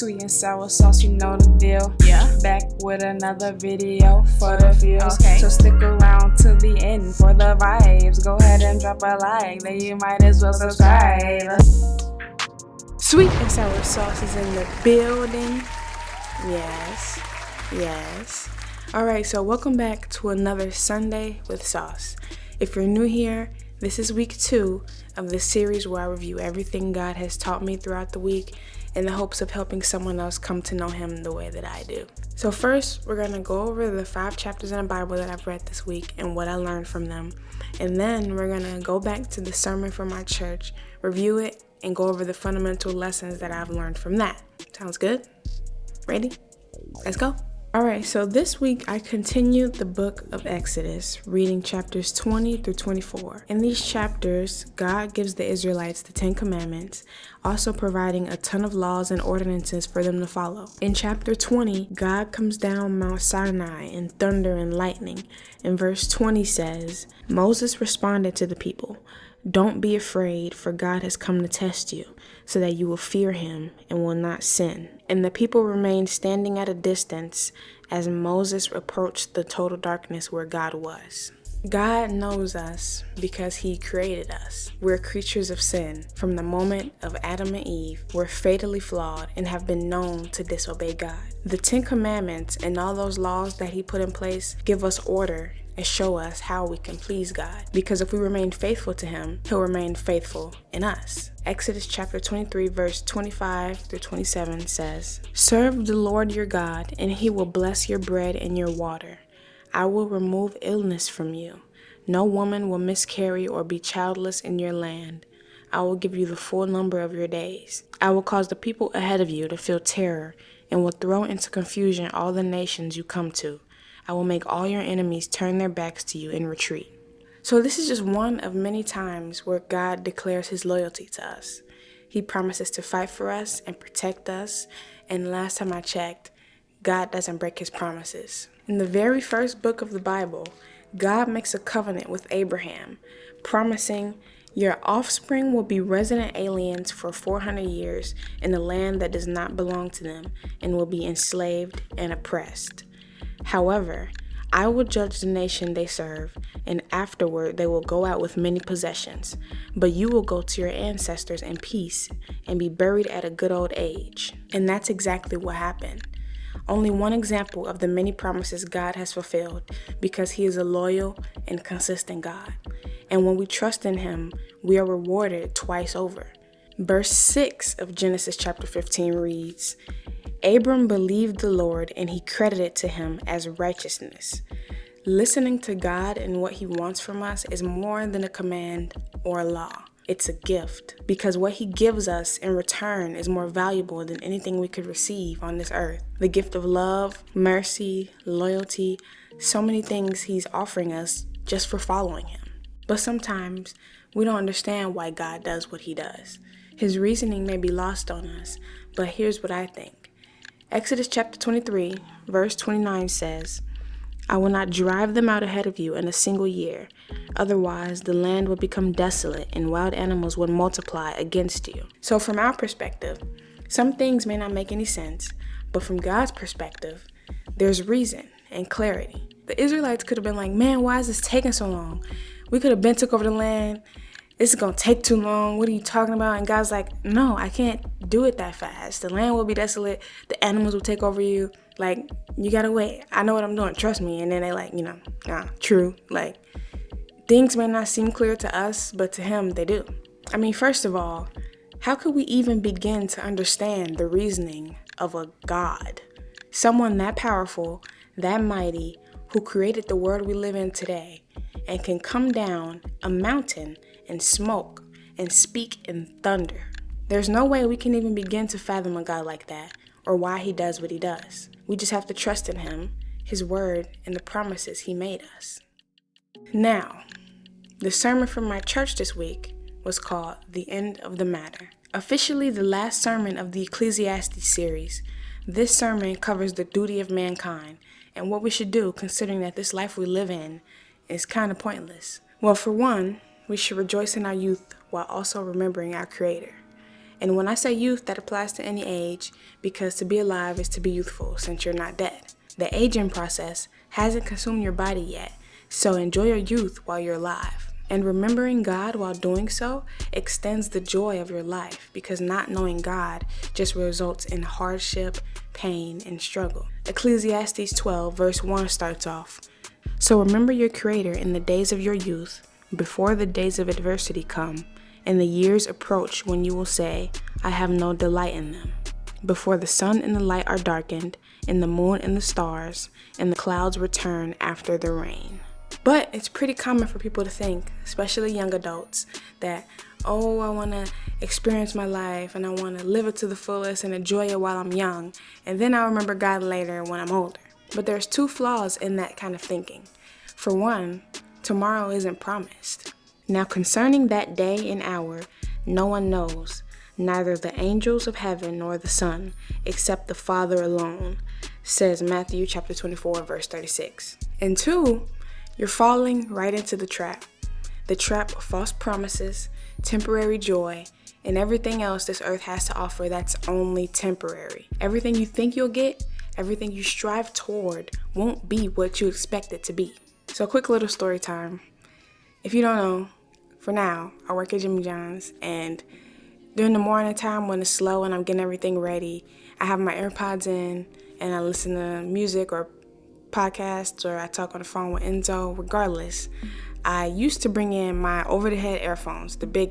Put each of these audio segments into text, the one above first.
Sweet and sour sauce, you know the deal. Yeah. Back with another video for the feels. Okay. So stick around to the end for the vibes. Go ahead and drop a like, then you might as well subscribe. Sweet and sour sauce is in the building. Yes. Alright, so welcome back to another Sunday with Soss. If you're new here, this is week 2 of the series where I review everything God has taught me throughout the week in the hopes of helping someone else come to know Him the way that I do. So first, we're going to go over the 5 chapters in the Bible that I've read this week and what I learned from them. And then we're going to go back to the sermon from my church, review it, and go over the fundamental lessons that I've learned from that. Sounds good? Ready? Let's go. Alright, so this week I continued the book of Exodus, reading chapters 20 through 24. In these chapters, God gives the Israelites the 10 Commandments, also providing a ton of laws and ordinances for them to follow. In chapter 20, God comes down Mount Sinai in thunder and lightning. And verse 20 says, Moses responded to the people, "Don't be afraid, for God has come to test you, so that you will fear Him and will not sin." And the people remained standing at a distance as Moses approached the total darkness where God was. God knows us because He created us. We're creatures of sin. From the moment of Adam and Eve, we're fatally flawed and have been known to disobey God. The 10 Commandments and all those laws that He put in place give us order and show us how we can please God. Because if we remain faithful to Him, He'll remain faithful in us. Exodus chapter 23 verse 25 through 27 says, "Serve the Lord your God, and He will bless your bread and your water. I will remove illness from you. No woman will miscarry or be childless in your land. I will give you the full number of your days. I will cause the people ahead of you to feel terror and will throw into confusion all the nations you come to. I will make all your enemies turn their backs to you and retreat." So this is just one of many times where God declares His loyalty to us. He promises to fight for us and protect us. And last time I checked, God doesn't break His promises. In the very first book of the Bible, God makes a covenant with Abraham, promising, "Your offspring will be resident aliens for 400 years in a land that does not belong to them and will be enslaved and oppressed. However, I will judge the nation they serve, and afterward they will go out with many possessions. But you will go to your ancestors in peace and be buried at a good old age." And that's exactly what happened. Only one example of the many promises God has fulfilled, because He is a loyal and consistent God. And when we trust in Him, we are rewarded twice over. Verse 6 of Genesis chapter 15 reads, "Abram believed the Lord, and He credited to him as righteousness." Listening to God and what He wants from us is more than a command or a law. It's a gift, because what He gives us in return is more valuable than anything we could receive on this earth. The gift of love, mercy, loyalty, so many things He's offering us just for following Him. But sometimes we don't understand why God does what He does. His reasoning may be lost on us, but here's what I think. Exodus chapter 23, verse 29 says, "I will not drive them out ahead of you in a single year. Otherwise, the land will become desolate and wild animals would multiply against you." So from our perspective, some things may not make any sense, but from God's perspective, there's reason and clarity. The Israelites could have been like, "Man, why is this taking so long? We could have been took over the land. This is going to take too long. What are you talking about?" And God's like, "No, I can't do it that fast. The land will be desolate. The animals will take over you. Like, you got to wait. I know what I'm doing. Trust me." And then they like, nah, true. Like, things may not seem clear to us, but to Him, they do. I mean, first of all, how could we even begin to understand the reasoning of a God? Someone that powerful, that mighty, who created the world we live in today and can come down a mountain and smoke and speak in thunder. There's no way we can even begin to fathom a God like that or why He does what He does. We just have to trust in Him, His word, and the promises He made us. Now, the sermon from my church this week was called "The End of the Matter." Officially the last sermon of the Ecclesiastes series, this sermon covers the duty of mankind and what we should do, considering that this life we live in is kind of pointless. Well, for one, we should rejoice in our youth while also remembering our Creator. And when I say youth, that applies to any age, because to be alive is to be youthful since you're not dead. The aging process hasn't consumed your body yet, so enjoy your youth while you're alive. And remembering God while doing so extends the joy of your life, because not knowing God just results in hardship, pain, and struggle. Ecclesiastes 12 verse 1 starts off, "So remember your Creator in the days of your youth, before the days of adversity come, and the years approach when you will say, I have no delight in them. Before the sun and the light are darkened, and the moon and the stars, and the clouds return after the rain." But it's pretty common for people to think, especially young adults, that, I want to experience my life and I want to live it to the fullest and enjoy it while I'm young, and then I'll remember God later when I'm older. But there's two flaws in that kind of thinking. For one, tomorrow isn't promised. Now concerning that day and hour, no one knows, neither the angels of heaven nor the Son, except the Father alone, says Matthew chapter 24, verse 36. And two, you're falling right into the trap of false promises, temporary joy, and everything else this earth has to offer that's only temporary. Everything you think you'll get, everything you strive toward won't be what you expect it to be. So quick little story time. If you don't know, for now, I work at Jimmy John's, and during the morning time when it's slow and I'm getting everything ready, I have my AirPods in and I listen to music or podcasts, or I talk on the phone with Enzo. Regardless, I used to bring in my over-the-head earphones, the big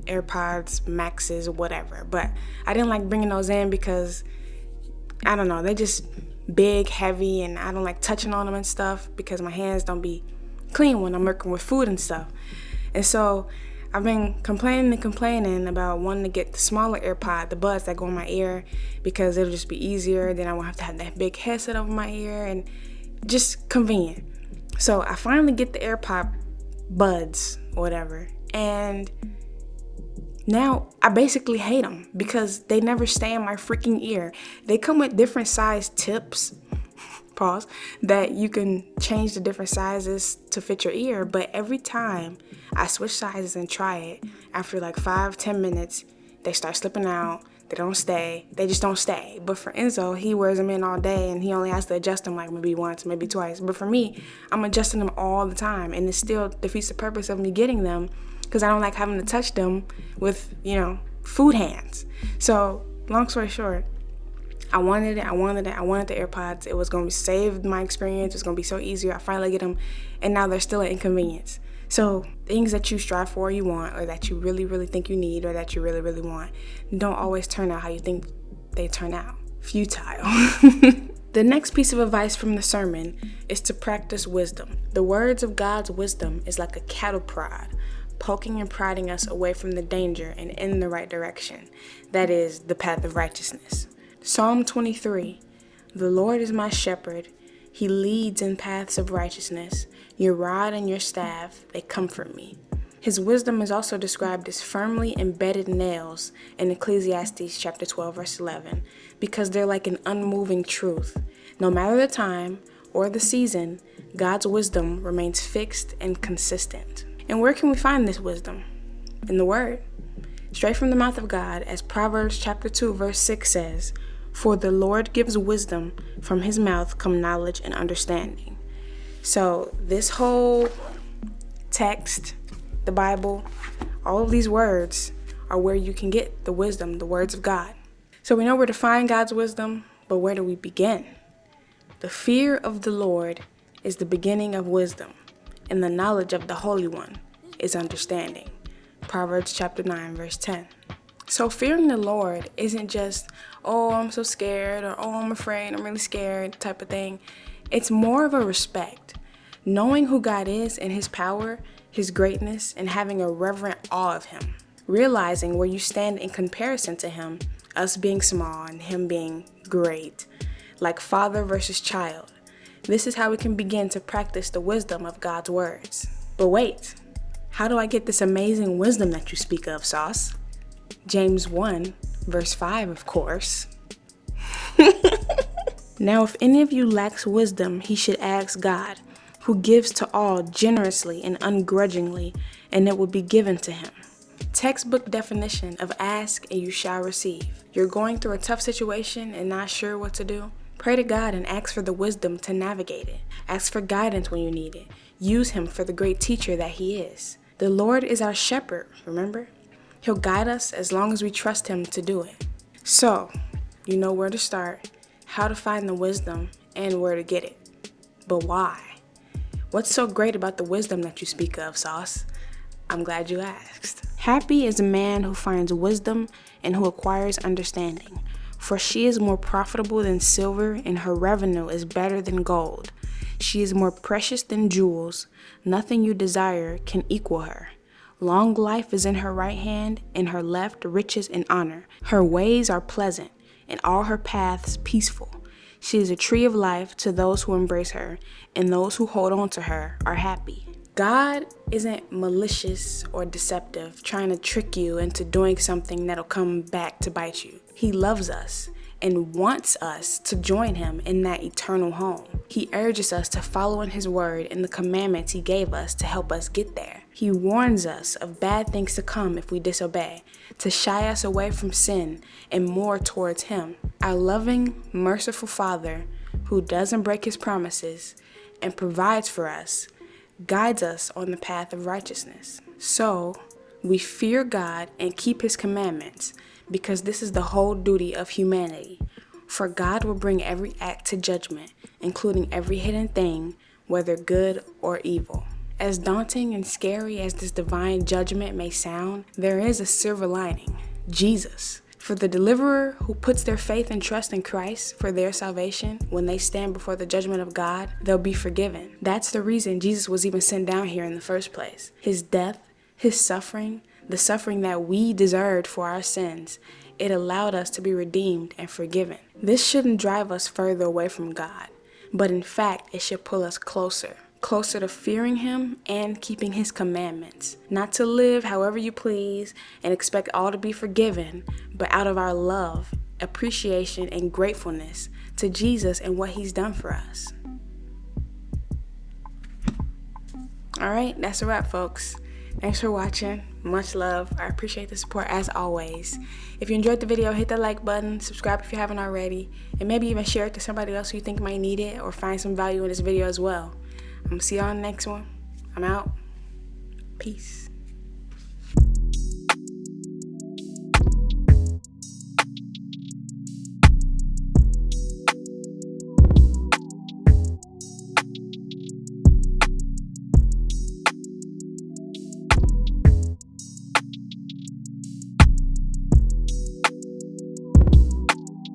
AirPods Maxes, whatever, but I didn't like bringing those in because, I don't know, they're just big, heavy, and I don't like touching on them and stuff because my hands don't be clean when I'm working with food and stuff. And so I've been complaining about wanting to get the smaller AirPod, the buds that go in my ear, because it'll just be easier. Then I won't have to have that big headset over my ear, and just convenient. So I finally get the AirPod buds, whatever, and now I basically hate them because they never stay in my freaking ear. They come with different size tips, pause, that you can change the different sizes to fit your ear, but every time I switch sizes and try it, after like 5-10 minutes, they start slipping out. They don't stay. They just don't stay. But for Enzo, he wears them in all day and he only has to adjust them like maybe once, maybe twice. But for me, I'm adjusting them all the time, and it still defeats the purpose of me getting them because I don't like having to touch them with, food hands. So long story short, I wanted the AirPods. It was going to save my experience. It's going to be so easier. I finally get them, and now they're still an inconvenience. So things that you strive for, you want, or that you really, really think you need, or that you really, really want, don't always turn out how you think they turn out. Futile. The next piece of advice from the sermon is to practice wisdom. The words of God's wisdom is like a cattle prod, poking and prodding us away from the danger and in the right direction. That is the path of righteousness. Psalm 23, "The Lord is my shepherd. He leads in paths of righteousness. Your rod and your staff, they comfort me." His wisdom is also described as firmly embedded nails in Ecclesiastes chapter 12, verse 11, because they're like an unmoving truth. No matter the time or the season, God's wisdom remains fixed and consistent. And where can we find this wisdom? In the Word. Straight from the mouth of God, as Proverbs chapter 2, verse 6 says, "For the Lord gives wisdom, from his mouth come knowledge and understanding." So this whole text, the Bible, all of these words are where you can get the wisdom, the words of God. So we know where to find God's wisdom, but where do we begin? The fear of the Lord is the beginning of wisdom, and the knowledge of the Holy One is understanding. Proverbs chapter 9, verse 10. So fearing the Lord isn't just, I'm so scared, or I'm afraid, I'm really scared type of thing. It's more of a respect. Knowing who God is and his power, his greatness, and having a reverent awe of him. Realizing where you stand in comparison to him, us being small and him being great. Like father versus child. This is how we can begin to practice the wisdom of God's words. But wait, how do I get this amazing wisdom that you speak of, Soss? James 1, verse 5, of course. Now, if any of you lacks wisdom, he should ask God, who gives to all generously and ungrudgingly, and it will be given to him. Textbook definition of ask and you shall receive. You're going through a tough situation and not sure what to do? Pray to God and ask for the wisdom to navigate it. Ask for guidance when you need it. Use Him for the great teacher that He is. The Lord is our shepherd, remember? He'll guide us as long as we trust Him to do it. So, you know where to start, how to find the wisdom, and where to get it. But why? What's so great about the wisdom that you speak of, Soss? I'm glad you asked. Happy is a man who finds wisdom and who acquires understanding. For she is more profitable than silver, and her revenue is better than gold. She is more precious than jewels. Nothing you desire can equal her. Long life is in her right hand, and her left riches and honor. Her ways are pleasant, and all her paths peaceful. She is a tree of life to those who embrace her, and those who hold on to her are happy. God isn't malicious or deceptive, trying to trick you into doing something that'll come back to bite you. He loves us and wants us to join Him in that eternal home. He urges us to follow in His word and the commandments He gave us to help us get there. He warns us of bad things to come if we disobey, to shy us away from sin and more towards Him. Our loving, merciful Father, who doesn't break His promises and provides for us, guides us on the path of righteousness. So, we fear God and keep His commandments, because this is the whole duty of humanity. For God will bring every act to judgment, including every hidden thing, whether good or evil. As daunting and scary as this divine judgment may sound, there is a silver lining: Jesus. For the deliverer who puts their faith and trust in Christ for their salvation, when they stand before the judgment of God, they'll be forgiven. That's the reason Jesus was even sent down here in the first place. His death, His suffering, the suffering that we deserved for our sins, it allowed us to be redeemed and forgiven. This shouldn't drive us further away from God, but in fact, it should pull us closer to fearing Him and keeping His commandments. Not to live however you please and expect all to be forgiven, but out of our love, appreciation, and gratefulness to Jesus and what He's done for us. All right, that's a wrap, folks. Thanks for watching. Much love. I appreciate the support as always. If you enjoyed the video, hit the like button, subscribe if you haven't already, and maybe even share it to somebody else who you think might need it or find some value in this video as well. I'm gonna see y'all on the next one. I'm out. Peace.